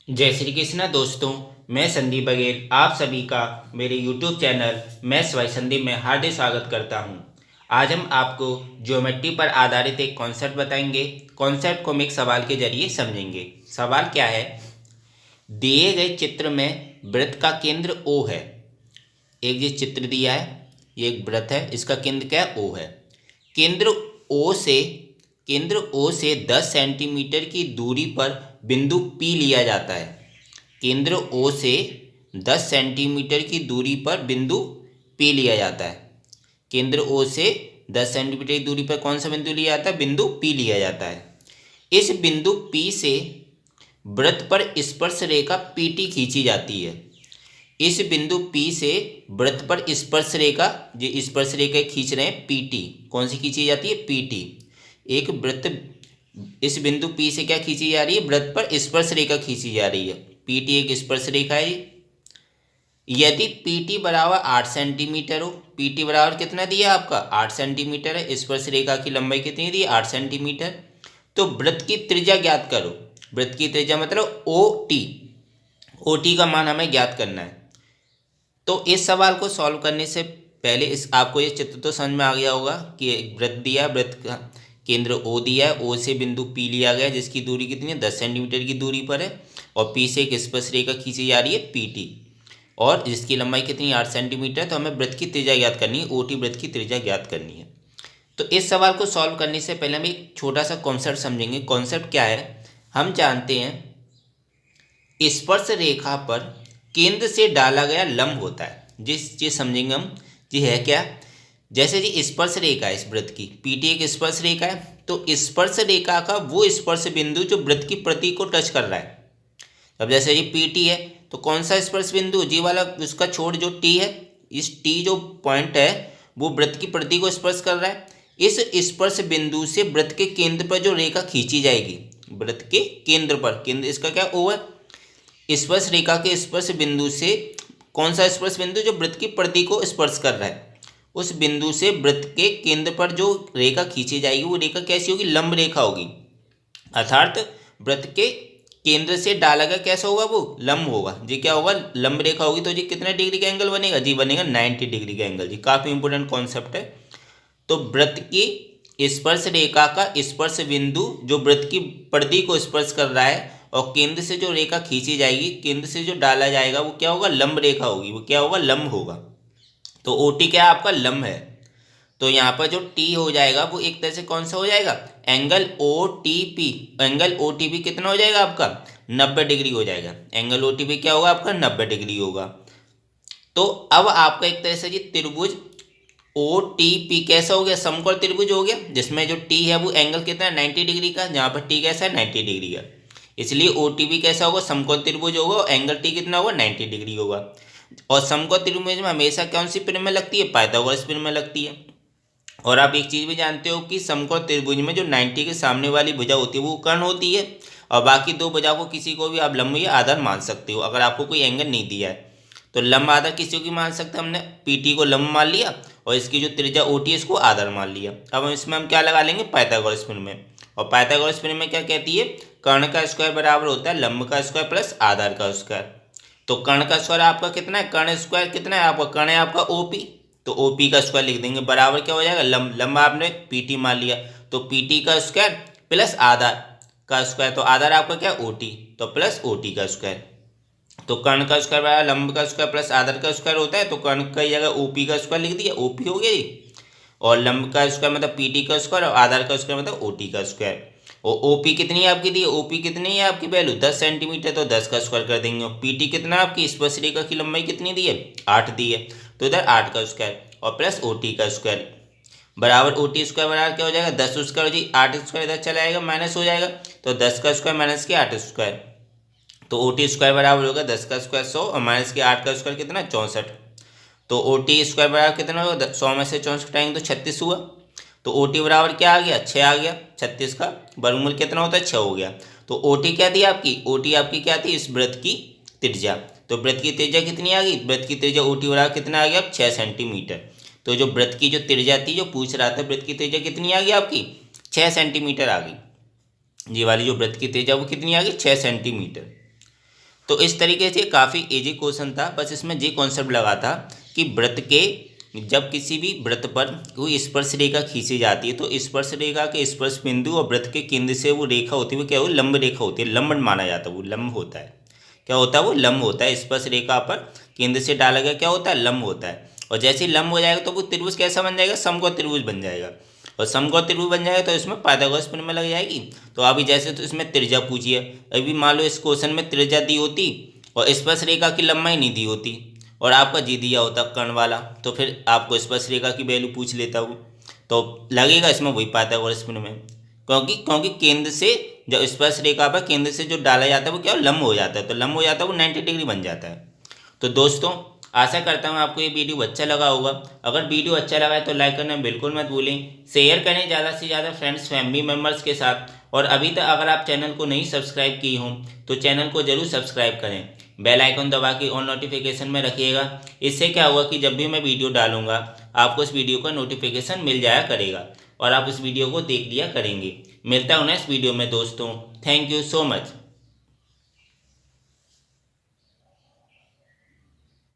जय श्री कृष्णा दोस्तों। मैं संदीप बघेल आप सभी का मेरे YouTube channel maths by Sandeep में हार्दिक स्वागत करता हूं। आज हम आपको ज्योमेट्री पर आधारित एक कॉन्सेप्ट बताएंगे। कॉन्सेप्ट को हम एक सवाल के जरिए समझेंगे। सवाल क्या है, दिए गए चित्र में वृत्त का केंद्र O है। एक जो चित्र दिया है, ये एक वृत्त है, इसका केंद्र क्या है, O है। केंद्र O से केंद्र O से 10 सेंटीमीटर की दूरी पर बिंदु P लिया जाता है। केंद्र O से 10 सेंटीमीटर की दूरी पर बिंदु P लिया जाता है। केंद्र O से 10 सेंटीमीटर की दूरी पर कौन सा बिंदु लिया जाता है, बिंदु P लिया जाता है। इस बिंदु P से वृत्त पर स्पर्श रेखा PT खींची जाती है। इस बिंदु P से वृत्त पर स्पर्श रेखा, जो स्पर्श रेखा खींच रहे हैं PT, कौन सी खींची जाती है, PT। एक वृत्त, इस बिंदु P से क्या खींची जा रही है, वृत्त पर स्पर्श रेखा खींची जा रही है। PT एक स्पर्श रेखा है। यदि PT बराबर 8 सेंटीमीटर हो, PT बराबर कितना दिया आपका, 8 सेंटीमीटर है। स्पर्श रेखा की लंबाई कितनी दी, 8 सेंटीमीटर। तो वृत्त की त्रिज्या ज्ञात करो। वृत्त की त्रिज्या मतलब OT का मान हमें ज्ञात करना है। तो इस सवाल को सॉल्व करने से पहले इस आपको ये चित्र तो समझ में आ गया होगा कि एक वृत्त दिया है, वृत्त का केंद्र O दिया है, O से बिंदु P लिया गया जिसकी दूरी कितनी है, 10 सेंटीमीटर की दूरी पर है। और P से एक स्पर्श रेखा खींची जा रही है PT, और जिसकी लंबाई कितनी है, 8 सेंटीमीटर। तो हमें वृत्त की त्रिज्या ज्ञात करनी है, OT वृत्त की त्रिज्या ज्ञात करनी है। तो इस सवाल को सॉल्व करने से पहले हम एक छोटा सा कॉन्सेप्ट समझेंगे। कॉन्सेप्ट क्या है, हम जानते हैं स्पर्श रेखा पर केंद्र से डाला गया लंब होता है। जिस चीज समझेंगे हम, जी है क्या, जैसे जी स्पर्श रेखा है, इस वृत्त की PT एक स्पर्श रेखा है। तो स्पर्श रेखा का वो स्पर्श बिंदु जो वृत्त की प्रति को टच कर रहा है। अब जैसे ये PT है, तो कौन सा स्पर्श बिंदु, जी वाला, उसका छोड़ जो T है, इस T जो पॉइंट है वो वृत्त की प्रति को स्पर्श कर रहा है। इस स्पर्श बिंदु से वृत्त के केंद्र पर जो रेखा खींची जाएगी, वृत्त के केंद्र पर, केंद्र इसका क्या O है, स्पर्श रेखा के स्पर्श बिंदु से कौन सा स्पर्श बिंदु, जो वृत्त की प्रति को स्पर्श कर रहा है, उस बिंदु से वृत्त के केंद्र पर जो रेखा खींची जाएगी वो रेखा कैसी होगी, लंब रेखा होगी। अर्थात वृत्त के केंद्र से डाला गया कैसा होगा, वो लंब होगा। जी क्या होगा, लंब रेखा होगी। तो जी कितने डिग्री का एंगल बनेगा, जी बनेगा 90 डिग्री का एंगल। जी काफी इंपोर्टेंट कॉन्सेप्ट है। तो वृत्त की स्पर्श रेखा का स्पर्श बिंदु जो वृत्त की परिधि को स्पर्श कर रहा है, और केंद्र से जो रेखा खींची जाएगी, केंद्र से जो डाला जाएगा वो क्या होगा, लंब रेखा होगी। वो क्या होगा, लंब होगा। तो OT क्या है आपका, लंब है। तो यहाँ पर जो T हो जाएगा वो एक तरह से कौन सा हो जाएगा, एंगल OTP। एंगल OTP कितना हो जाएगा आपका, 90 डिग्री हो जाएगा। एंगल OTP क्या होगा आपका, 90 डिग्री होगा। तो अब आपका एक तरह से जी त्रिभुज OTP कैसा हो गया, समकोण त्रिभुज हो गया, जिसमें जो T है वो एंगल कितना है, 90 डिग्री का। जहाँ पर T कैसा है, 90 डिग्री का। इसलिए OTP कैसा होगा, समकोण त्रिभुज होगा, और एंगल T कितना होगा, 90 डिग्री होगा। और समकोण त्रिभुज में हमेशा कौन सी परिमेय लगती है, पाइथागोरस परिमेय लगती है। और आप एक चीज भी जानते हो कि समकोण त्रिभुज में जो 90 के सामने वाली भुजा होती है वो कर्ण होती है, और बाकी दो भुजा को किसी को भी आप लंब या आधार मान सकते हो, अगर आपको कोई एंगल नहीं दिया है। तो लंब आधार किसी को भी मान सकते हैं। हमने PT को लंब मान लिया, और इसकी जो त्रिज्या OT है इसको आधार मान लिया। अब इसमें हम क्या लगा लेंगे, पाइथागोरस प्रमेय। और पाइथागोरस प्रमेय क्या कहती है, कर्ण का स्क्वायर बराबर होता है लंब का स्क्वायर प्लस आधार का स्क्वायर। तो कर्ण का स्क्वायर आपका कितना है, कर्ण स्क्वायर कितना है आपका, कर्ण है आपका OP। तो OP का स्क्वायर लिख देंगे, बराबर क्या हो जाएगा, लंब, लंब आपने PT मान लिया, तो PT का स्क्वायर प्लस आधार का स्क्वायर। तो आधार आपका क्या, OT, तो प्लस OT का स्क्वायर। तो कर्ण का स्क्वायर बराबर लंब का स्क्वायर प्लस आधार का स्क्वायर होता है। तो कर्ण की जगह OP का स्क्वायर लिख दिया, OP हो गया जी। और लंब का स्क्वायर मतलब PT का स्क्वायर, और आधार का स्क्वायर मतलब OT का स्क्वायर। और OP कितनी है आपकी दी, OP कितनी है आपकी वैल्यू, 10 सेंटीमीटर। तो 10 का स्क्वायर कर देंगे। और PT कितना आपकी स्पर्श रेखा की लंबाई कितनी दी है, 8 दी है, तो इधर 8 का स्क्वायर और प्लस OT का स्क्वायर बराबर OT स्क्वायर बराबर क्या हो जाएगा, 10 स्क्वायर जी, 8 स्क्वायर इधर चला जाएगा, माइनस हो जाएगा। तो 10 का स्क्वायर माइनस के 8 स्क्वायर, तो OT स्क्वायर बराबर होगा 10 का स्क्वायर 100, और माइनस के 8 का स्क्वायर कितना, 64। तो OT स्क्वायर बराबर कितना होगा, 100 में से 64 घटाएंगे तो 36 हुआ। तो OT बराबर क्या आ गया, 6 आ गया। 36 का वर्गमूल कितना होता है, 6 हो गया। तो OT क्या थी आपकी, OT आपकी क्या थी, इस वृत्त की त्रिज्या। तो वृत्त की त्रिज्या कितनी आ गई, वृत्त की त्रिज्या OT बराबर कितना आ गया, 6 सेंटीमीटर। तो जो वृत्त की जो त्रिज्या थी, जो पूछ रहा था, वृत्त की त्रिज्या कितनी आ गई आपकी, 6 सेंटीमीटर आ गई। ये वाली जो वृत्त की त्रिज्या वो कितनी आ गई, 6 सेंटीमीटर। तो इस तरीके से काफ़ी इजी क्वेश्चन था। बस इसमें ये कॉन्सेप्ट लगा था कि वृत्त के जब किसी भी वृत्त पर कोई स्पर्श रेखा खींची जाती है तो स्पर्श रेखा के स्पर्श बिंदु और वृत्त के केंद्र से वो रेखा होती है वो क्या हो, लंब रेखा होती है, लंब माना जाता है, वो लंब होता है। क्या होता है, वो लंब होता है। स्पर्श रेखा पर केंद्र से डाला गया क्या होता है, लंब होता है। और जैसे ही लंब हो जाएगा तो वो त्रिभुज कैसा बन जाएगा, समकोण त्रिभुज बन जाएगा। और समकोण त्रिभुज बन जाएगा तो इसमें पाइथागोरस प्रमेय लग जाएगी। तो अभी जैसे तो इसमें त्रिज्या पूछिए, अभी मान लो इस क्वेश्चन में त्रिज्या दी होती और स्पर्श रेखा की लंबाई नहीं दी होती और आपका जी दिया होता कर्ण वाला, तो फिर आपको स्पर्श रेखा की वैल्यू पूछ लेता वो, तो लगेगा इसमें वही पाइथागोरस प्रमेय। क्योंकि केंद्र से जब स्पर्श रेखा पर केंद्र से जो डाला जाता है वो क्या लंब हो जाता है, तो लंब हो जाता है वो 90 डिग्री बन जाता है। तो दोस्तों आशा करता हूँ आपको ये वीडियो अच्छा लगा होगा। अगर वीडियो अच्छा लगा है तो लाइक करना बिल्कुल मत भूलें, शेयर करें ज़्यादा से ज़्यादा फ्रेंड्स फैमिली मेम्बर्स के साथ। और अभी तक अगर आप चैनल को नहीं सब्सक्राइब की हों तो चैनल को जरूर सब्सक्राइब करें, बेल आइकन दबा के ऑन नोटिफिकेशन में रखिएगा। इससे क्या होगा कि जब भी मैं वीडियो डालूंगा आपको उस वीडियो का नोटिफिकेशन मिल जाया करेगा और आप उस वीडियो को देख लिया करेंगे। मिलता हूँ नेक्स्ट वीडियो में दोस्तों। Thank you so much.